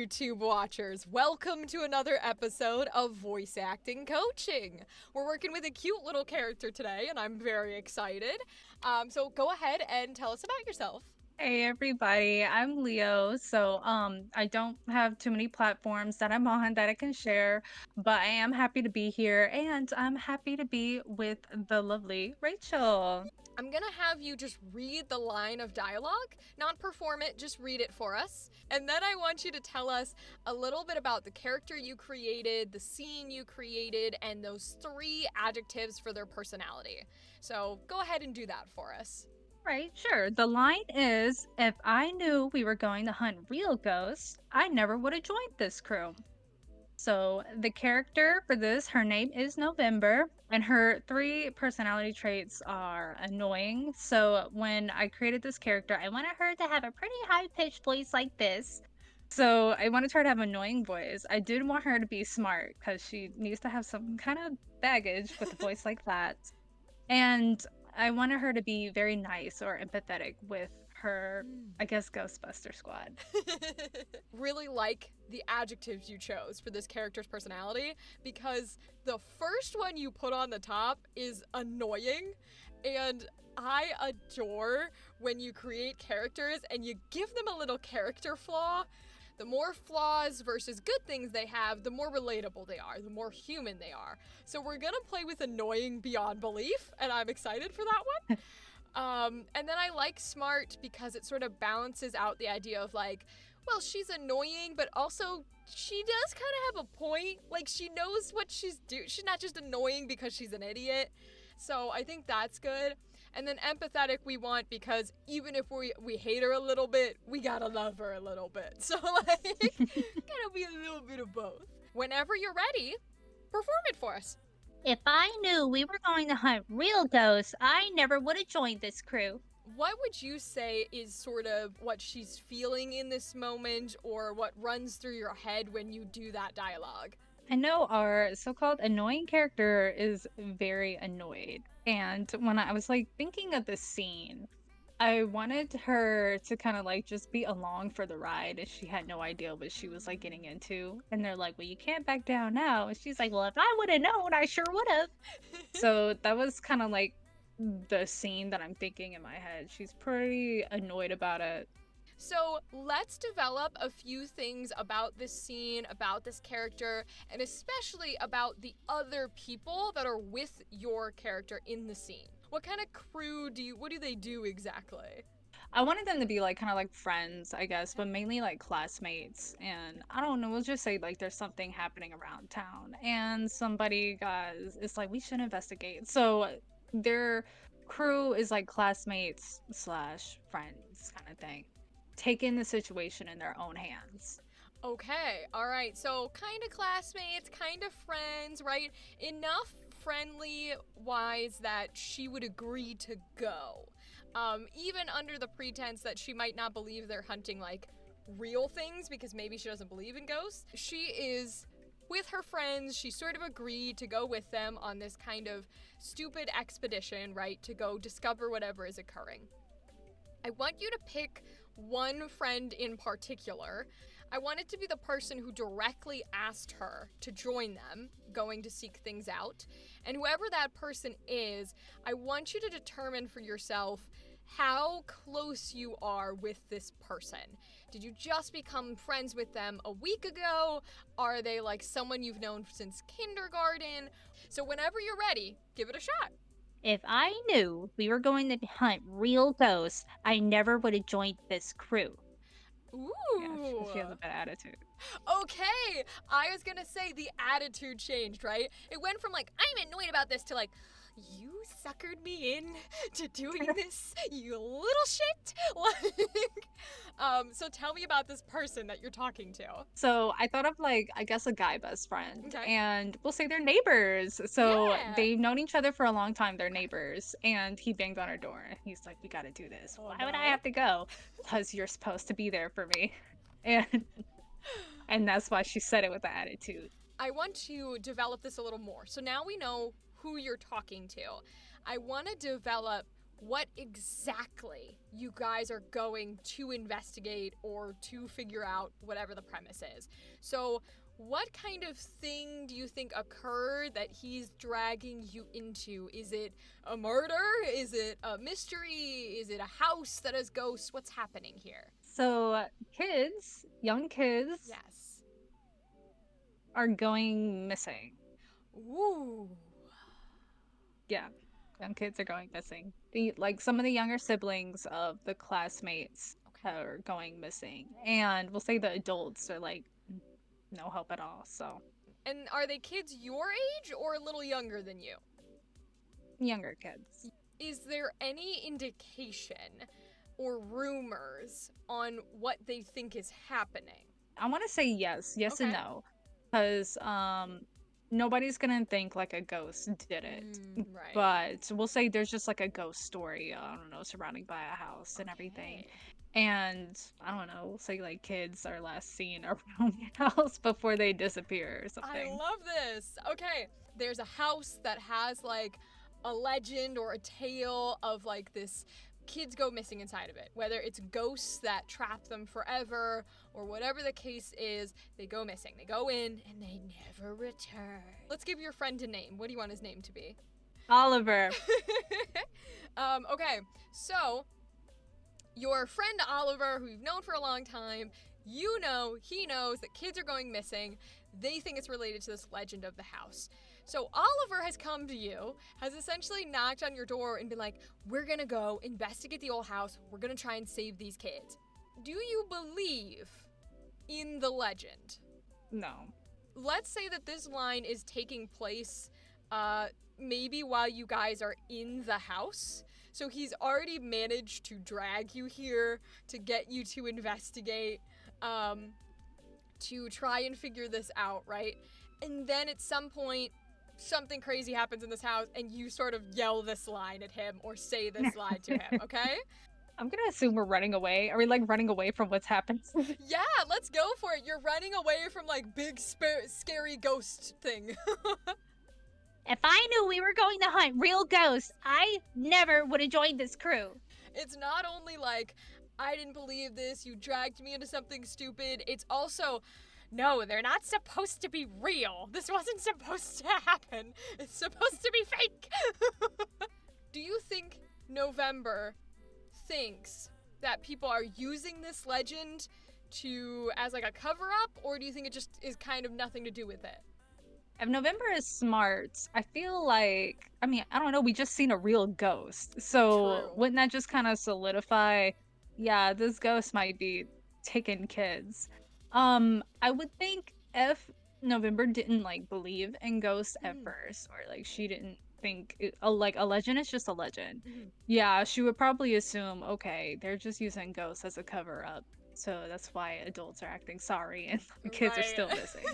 YouTube watchers. Welcome to another episode of Voice Acting Coaching. We're working with a cute little character today, and I'm very excited. So go ahead and tell us about yourself. Hey everybody, I'm Leo. I don't have too many platforms that I'm on that I can share, but I am happy to be here and I'm happy to be with the lovely Rachel. I'm gonna have you just read the line of dialogue, not perform it, just read it for us. And then I want you to tell us a little bit about the character you created, the scene you created, and those three adjectives for their personality. So go ahead and do that for us. Right, sure. The line is, if I knew we were going to hunt real ghosts, I never would have joined this crew. So the character for this, her name is November, and her three personality traits are annoying. So when I created this character, I wanted her to have a pretty high-pitched voice like this. So I wanted her to have an annoying voice. I did want her to be smart because she needs to have some kind of baggage with a voice like that. And I wanted her to be very nice or empathetic with her, I guess, Ghostbuster squad. Really like the adjectives you chose for this character's personality because the first one you put on the top is annoying, and I adore when you create characters and you give them a little character flaw. The more flaws versus good things they have, the more relatable they are, the more human they are. So we're gonna play with annoying beyond belief, and I'm excited for that one. And then I like smart because it sort of balances out the idea of like, well, she's annoying, but also she does kind of have a point. Like she knows what she's doing. She's not just annoying because she's an idiot. So I think that's good. And then empathetic we want because even if we hate her a little bit, we gotta love her a little bit. So like, gotta be a little bit of both. Whenever you're ready, perform it for us. If I knew we were going to hunt real ghosts, I never would have joined this crew. What would you say is sort of what she's feeling in this moment or what runs through your head when you do that dialogue? I know our so-called annoying character is very annoyed. And when I was like thinking of the scene, I wanted her to kind of like just be along for the ride and she had no idea what she was like getting into. And they're like, well, you can't back down now. And she's like, well, if I would have known, I sure would have. So that was kind of like the scene that I'm thinking in my head. She's pretty annoyed about it. So let's develop a few things about this scene, about this character, and especially about the other people that are with your character in the scene. What kind of crew what do they do exactly? I wanted them to be like kind of like friends, I guess, but mainly like classmates. And I don't know, we'll just say like there's something happening around town and somebody guys it's like we should investigate. So their crew is like classmates slash friends kind of thing. Taking the situation in their own hands. Okay, all right. So, kind of classmates, kind of friends, right? Enough friendly wise that she would agree to go. Even under the pretense that she might not believe they're hunting like real things because maybe she doesn't believe in ghosts. She is with her friends. She sort of agreed to go with them on this kind of stupid expedition, right? To go discover whatever is occurring. I want you to pick one friend in particular. I want it to be the person who directly asked her to join them, going to seek things out. And whoever that person is, I want you to determine for yourself how close you are with this person. Did you just become friends with them a week ago? Are they like someone you've known since kindergarten? So whenever you're ready, give it a shot. If I knew we were going to hunt real ghosts, I never would have joined this crew. Yeah, Ooh. she has a bad attitude. Okay, I was gonna say the attitude changed, right? It went from like, I'm annoyed about this to like, you suckered me in to doing this, you little shit. So tell me about this person that you're talking to. So I thought of like, I guess a guy best friend, Okay. and we'll say they're neighbors. So Yeah. they've known each other for a long time. They're neighbors, and he banged on her door, and he's like, "We got to do this. Oh, Why would I no. have to go? Because you're supposed to be there for me." And that's why she said it with the attitude. I want to develop this a little more. So now we know who you're talking to. I want to develop what exactly you guys are going to investigate or to figure out, whatever the premise is. So, what kind of thing do you think occurred that he's dragging you into? Is it a murder? Is it a mystery? Is it a house that has ghosts? What's happening here? So, kids, young kids, Yes. are going missing. Ooh. Yeah, young kids are going missing. Like some of the younger siblings of the classmates Okay. are going missing, and we'll say the adults are like no help at all. So And are they kids your age or a little younger than you? younger kids. Is there any indication or rumors on what they think is happening? I want to say yes, yes and Okay. no, because nobody's gonna think like a ghost did it. Right. But we'll say there's just like a ghost story, I don't know, surrounding by a house and everything. Okay. And I don't know, we'll say like kids are last seen around the house before they disappear or I something. love this. Okay. There's a house that has like a legend or a tale of like this kids go missing inside of it. Whether it's ghosts that trap them forever or whatever the case is, they go missing. They go in and they never return. Let's give your friend a name. What do you want his name to be? Oliver. Okay, so your friend Oliver, who you've known for a long time, you know, he knows that kids are going missing. They think it's related to this legend of the house. So Oliver has come to you, has essentially knocked on your door and been like, we're gonna go investigate the old house. We're gonna try and save these kids. Do you believe in the legend? No. Let's say that this line is taking place maybe while you guys are in the house. So he's already managed to drag you here to get you to investigate, to try and figure this out, right? And then at some point, something crazy happens in this house and you sort of yell this line at him or say this line to him, okay? I'm gonna assume we're running away. Are we like running away from what's happened? Yeah, let's go for it. You're running away from like big scary ghost thing. If I knew we were going to hunt real ghosts, I never would have joined this crew. It's not only like, I didn't believe this, you dragged me into something stupid. It's also, no, they're not supposed to be real. This wasn't supposed to happen. It's supposed to be fake. Do you think November thinks that people are using this legend to as like a cover up, or do you think it just is kind of nothing to do with it? If November is smart, I feel like, I mean, I don't know, we just seen a real ghost. So True. wouldn't that just kind of solidify, yeah, this ghost might be taking kids. I would think if November didn't like believe in ghosts at first, or like she didn't think like a legend is just a legend. Mhm. Yeah, she would probably assume, okay, they're just using ghosts as a cover up. So that's why adults are acting sorry and the kids are still missing.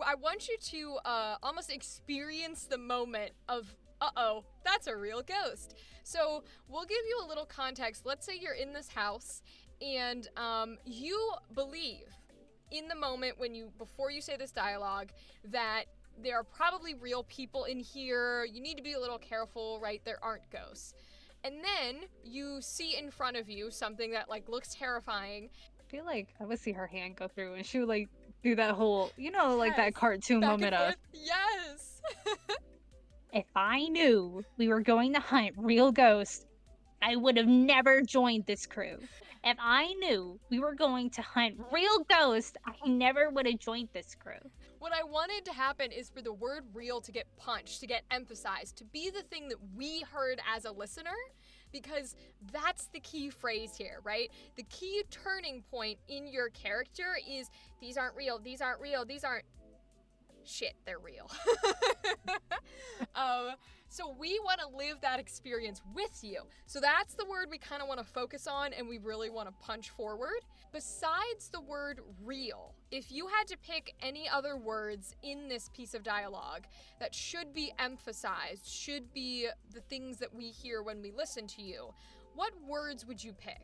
I want you to almost experience the moment of, uh-oh, that's a real ghost. So we'll give you a little context. Let's say you're in this house and you believe in the moment before you say this dialogue that there are probably real people in here. You need to be a little careful, right? There aren't ghosts. And then you see in front of you something that like looks terrifying. I feel like I would see her hand go through and she would like do that whole, like that Yes. cartoon Back moment and of, forth. Yes. If I knew we were going to hunt real ghosts, I would have never joined this crew. If I knew we were going to hunt real ghosts, I never would have joined this crew. What I wanted to happen is for the word real to get punched, to get emphasized, to be the thing that we heard as a listener, because that's the key phrase here, right? The key turning point in your character is these aren't real, these aren't real, these aren't shit, they're real. So we want to live that experience with you. So that's the word we kind of want to focus on and we really want to punch forward. Besides the word real, if you had to pick any other words in this piece of dialogue that should be emphasized, should be the things that we hear when we listen to you, what words would you pick?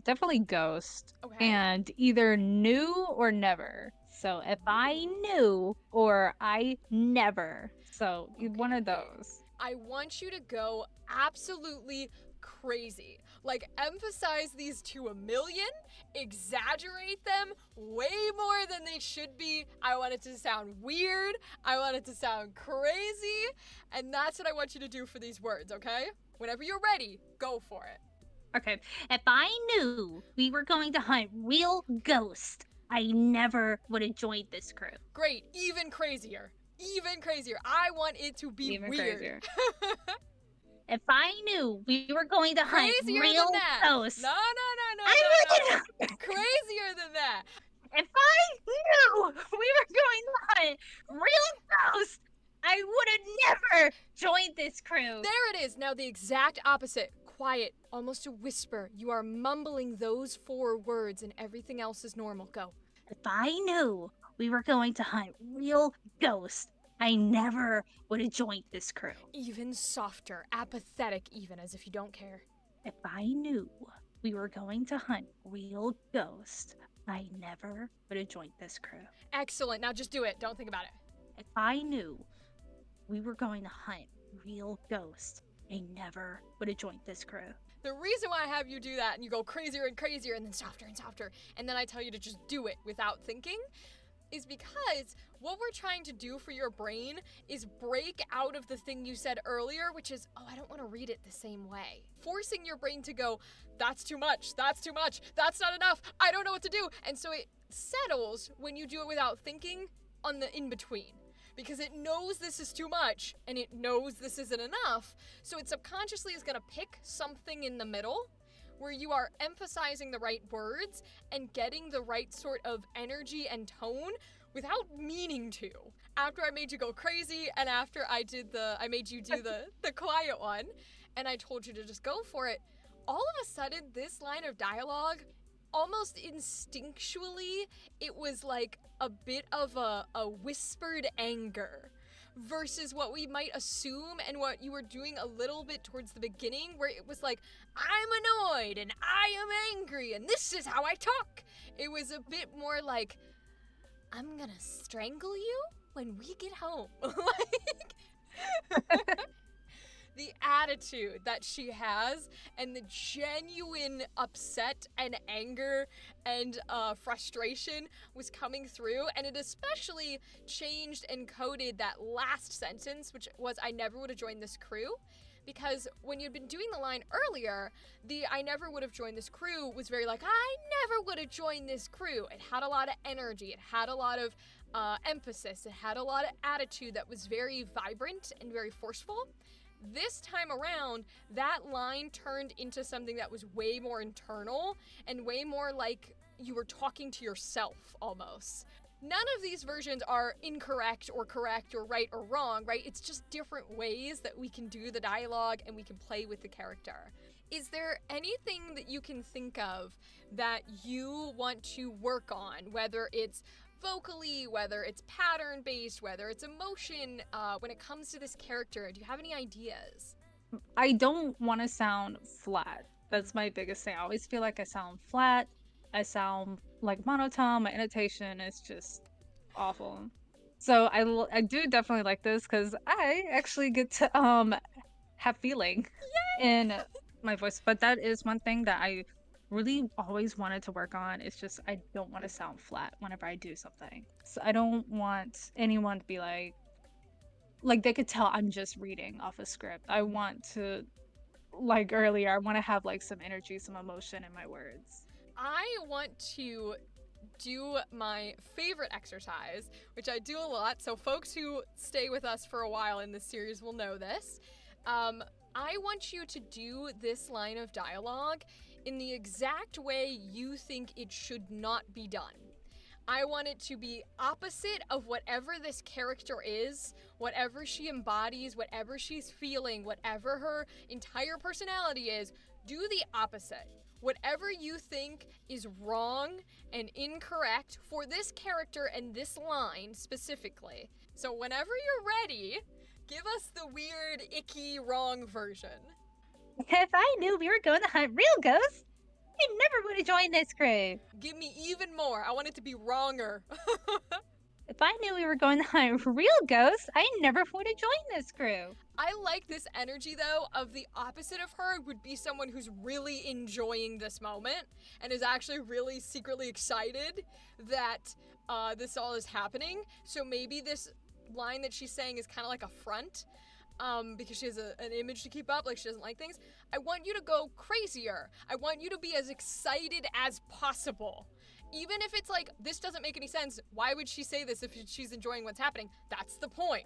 definitely ghost. Okay. And either new or never. So if I knew or I never. So one of those. I want you to go absolutely crazy. Like, emphasize these to a million, exaggerate them way more than they should be. I want it to sound weird. I want it to sound crazy. And that's what I want you to do for these words, okay? Whenever you're ready, go for it. Okay. If I knew we were going to hunt real ghosts, I never would have joined this crew. Great. Even crazier. Even crazier. I want it to be Even weird. crazier. If I knew we were going to hunt Crazier real than that. ghosts, No. I wouldn't. Crazier than that. If I knew we were going to hunt real ghosts, I would have never joined this crew. There it is. Now the exact opposite. Quiet, almost a whisper. You are mumbling those 4 words and everything else is normal. Go. If I knew we were going to hunt real ghosts, I never would have joined this crew. Even softer, apathetic even, as if you don't care. If I knew we were going to hunt real ghosts, I never would have joined this crew. Excellent. Now just do it. Don't think about it. If I knew we were going to hunt real ghosts, I never would have joined this crew. The reason why I have you do that and you go crazier and crazier and then softer and softer, and then I tell you to just do it without thinking, is because what we're trying to do for your brain is break out of the thing you said earlier, which is, oh, I don't want to read it the same way. Forcing your brain to go, that's too much, that's not enough, I don't know what to do. And so it settles when you do it without thinking on the in-between. Because it knows this is too much and it knows this isn't enough. So it subconsciously is going to pick something in the middle where you are emphasizing the right words and getting the right sort of energy and tone without meaning to. After I made you go crazy and after I made you do the quiet one and I told you to just go for it, all of a sudden this line of dialogue, almost instinctually, it was like a bit of a whispered anger versus what we might assume and what you were doing a little bit towards the beginning where it was like, I'm annoyed and I am angry and this is how I talk. It was a bit more like, I'm gonna strangle you when we get home. Like, the attitude that she has and the genuine upset and anger and frustration was coming through, and it especially changed and coded that last sentence, which was, I never would have joined this crew. Because when you'd been doing the line earlier, the I never would have joined this crew was very like, I never would have joined this crew. It had a lot of energy. It had a lot of emphasis. It had a lot of attitude that was very vibrant and very forceful. This time around, that line turned into something that was way more internal and way more like you were talking to yourself almost. None of these versions are incorrect or correct or right or wrong, right? It's just different ways that we can do the dialogue and we can play with the character. Is there anything that you can think of that you want to work on, whether it's vocally, whether it's pattern-based, whether it's emotion, when it comes to this character? Do you have any ideas? I don't want to sound flat. That's my biggest thing. I always feel like I sound flat. I sound like monotone. My annotation is just awful. So I do definitely like this because I actually get to have feeling in my voice. But that is one thing that I really always wanted to work on. It's just I don't want to sound flat whenever I do something. So I don't want anyone to be like they could tell I'm just reading off a script. I want to, like earlier, I want to have like some energy, some emotion in my words. I want to do my favorite exercise, which I do a lot, so folks who stay with us for a while in this series will know this. I want you to do this line of dialogue in the exact way you think it should not be done. I want it to be opposite of whatever this character is, whatever she embodies, whatever she's feeling, whatever her entire personality is. Do the opposite. Whatever you think is wrong and incorrect for this character and this line specifically. So whenever you're ready, give us the weird, icky, wrong version. If I knew we were going to hunt real ghosts, I never would have joined this crew. Give me even more. I want it to be wronger. If I knew we were going to hunt real ghosts, I never would have joined this crew. I like this energy though of the opposite of her would be someone who's really enjoying this moment and is actually really secretly excited that this all is happening. So maybe this line that she's saying is kind of like a front because she has an image to keep up, like she doesn't like things. I want you to go crazier. I want you to be as excited as possible. Even if it's like, this doesn't make any sense, why would she say this if she's enjoying what's happening? That's the point.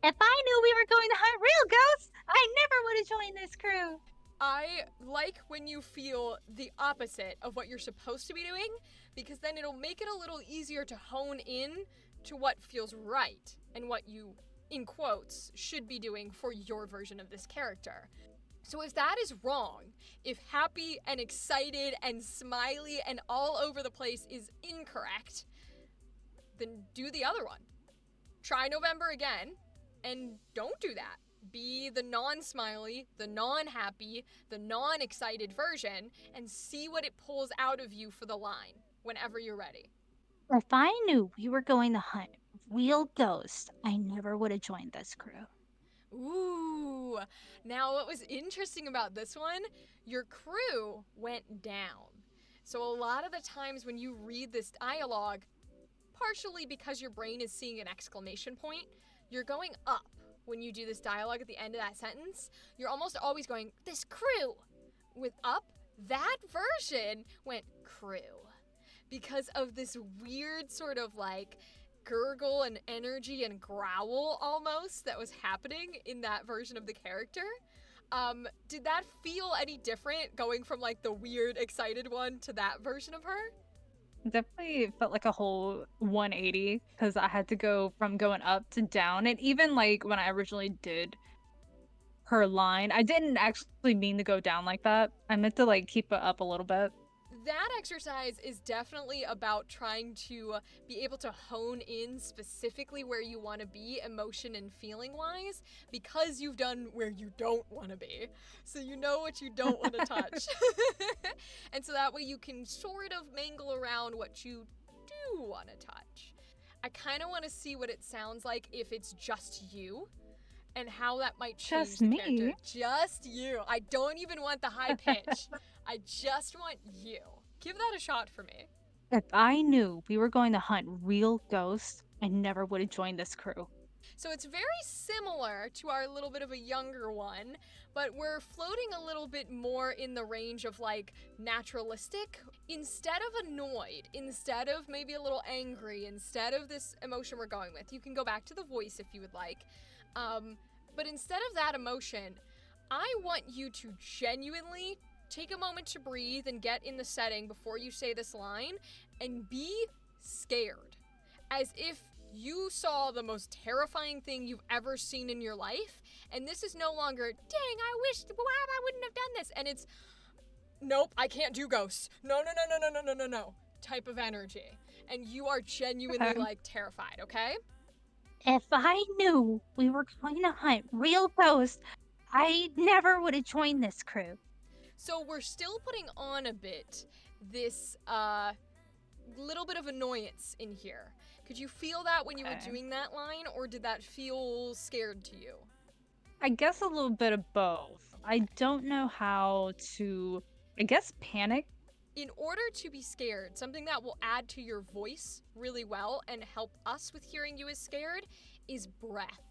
If I knew we were going to hunt real ghosts, I never would have joined this crew. I like when you feel the opposite of what you're supposed to be doing, because then it'll make it a little easier to hone in to what feels right and what you, in quotes, should be doing for your version of this character. So if that is wrong, if happy and excited and smiley and all over the place is incorrect, then do the other one. Try November again, and don't do that. Be the non-smiley, the non-happy, the non-excited version, and see what it pulls out of you for the line whenever you're ready. If I knew we were going to hunt real ghosts, I never would have joined this crew. Ooh. Now, what was interesting about this one, your crew went down. So a lot of the times when you read this dialogue, partially because your brain is seeing an exclamation point, you're going up. When you do this dialogue at the end of that sentence, you're almost always going, this crew, with up. That version went crew. Because of this weird sort of like gurgle and energy and growl almost that was happening in that version of the character. Did that feel any different going from like the weird excited one to that version of her? Definitely felt like a whole 180 because I had to go from going up to down. And even like when I originally did her line, I didn't actually mean to go down like that. I meant to like keep it up a little bit. That exercise is definitely about trying to be able to hone in specifically where you want to be emotion and feeling wise because you've done where you don't want to be. So you know what you don't want to touch. And so that way you can sort of mangle around what you do want to touch. I kind of want to see what it sounds like if it's just you and how that might change Just the me? character. Just you. I don't even want the high pitch. I just want you. Give that a shot for me. If I knew we were going to hunt real ghosts, I never would have joined this crew. So it's very similar to our little bit of a younger one, but we're floating a little bit more in the range of like naturalistic. Instead of annoyed, instead of maybe a little angry, instead of this emotion we're going with, you can go back to the voice if you would like. But instead of that emotion, I want you to genuinely take a moment to breathe and get in the setting before you say this line and be scared. As if you saw the most terrifying thing you've ever seen in your life, and this is no longer, dang, I wish I wouldn't have done this. And it's, nope, I can't do ghosts. No, type of energy. And you are genuinely Okay. like terrified, okay? If I knew we were going to hunt real ghosts, I never would have joined this crew. So we're still putting on a bit this little bit of annoyance in here. Could you feel that when you were Okay. doing that line, or did that feel scared to you? I guess a little bit of both. I don't know how to, I guess, panic. In order to be scared, something that will add to your voice really well and help us with hearing you as scared is breath.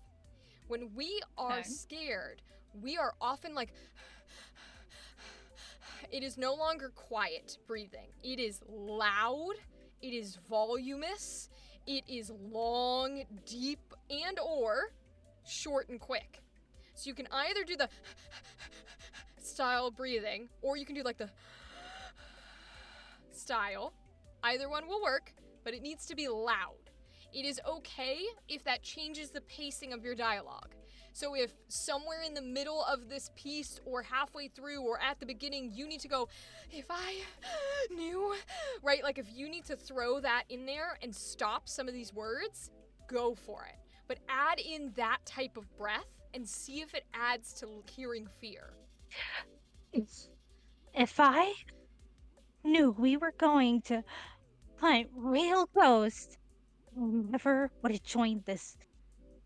When we are Okay. scared, we are often like, it is no longer quiet breathing. It is loud, it is voluminous, it is long, deep, and or short and quick. So you can either do the style breathing, or you can do like the style. Either one will work, but it needs to be loud. It is okay if that changes the pacing of your dialogue. So if somewhere in the middle of this piece or halfway through or at the beginning you need to go, if I knew, right? Like if you need to throw that in there and stop some of these words, go for it. But add in that type of breath and see if it adds to hearing fear. If I knew we were going to hunt real ghosts, never would have joined this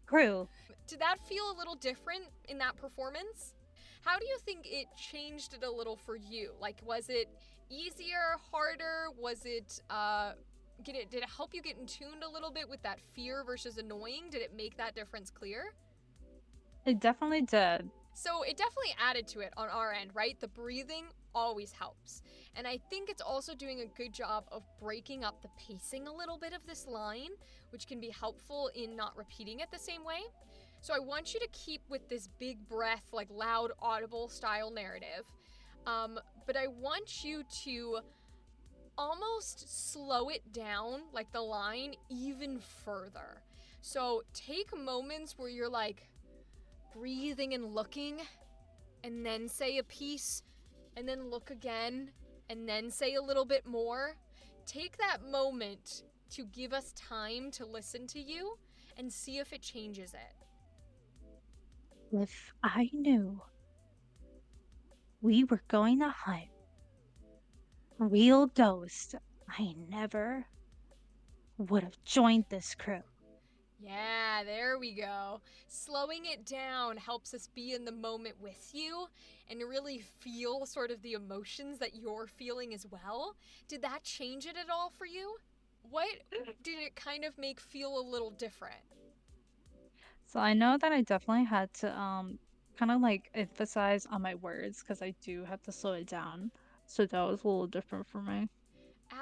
crew. Did that feel a little different in that performance? How do you think it changed it a little for you? Like, was it easier, harder? Was it, did it help you get in tuned a little bit with that fear versus annoying? Did it make that difference clear? It definitely did. So it definitely added to it on our end, right? The breathing always helps. And I think it's also doing a good job of breaking up the pacing a little bit of this line, which can be helpful in not repeating it the same way. So I want you to keep with this big breath, like loud, audible style narrative. But I want you to almost slow it down, like the line, even further. So take moments where you're like breathing and looking, and then say a piece, and then look again, and then say a little bit more. Take that moment to give us time to listen to you and see if it changes it. If I knew we were going to hunt real ghosts, I never would have joined this crew. Yeah, there we go. Slowing it down helps us be in the moment with you and really feel sort of the emotions that you're feeling as well. Did that change it at all for you? What did it kind of make feel a little different? So I know that I definitely had to kind of like emphasize on my words because I do have to slow it down. So that was a little different for me.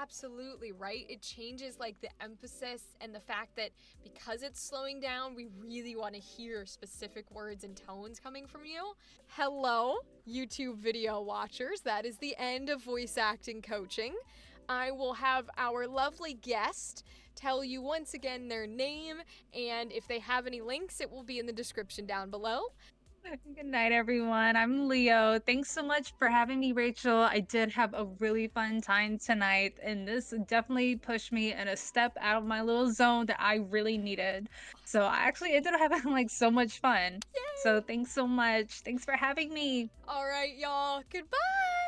Absolutely, right? It changes like the emphasis and the fact that because it's slowing down, we really want to hear specific words and tones coming from you. Hello, YouTube video watchers. That is the end of voice acting coaching. I will have our lovely guest tell you once again their name, and if they have any links, it will be in the description down below. Good night, everyone. I'm Leo. Thanks so much for having me, Rachel. I did have a really fun time tonight, and this definitely pushed me in a step out of my little zone that I really needed. So I actually ended up having like so much fun. So Yay! thanks so much. Thanks for having me. All right, y'all. Goodbye.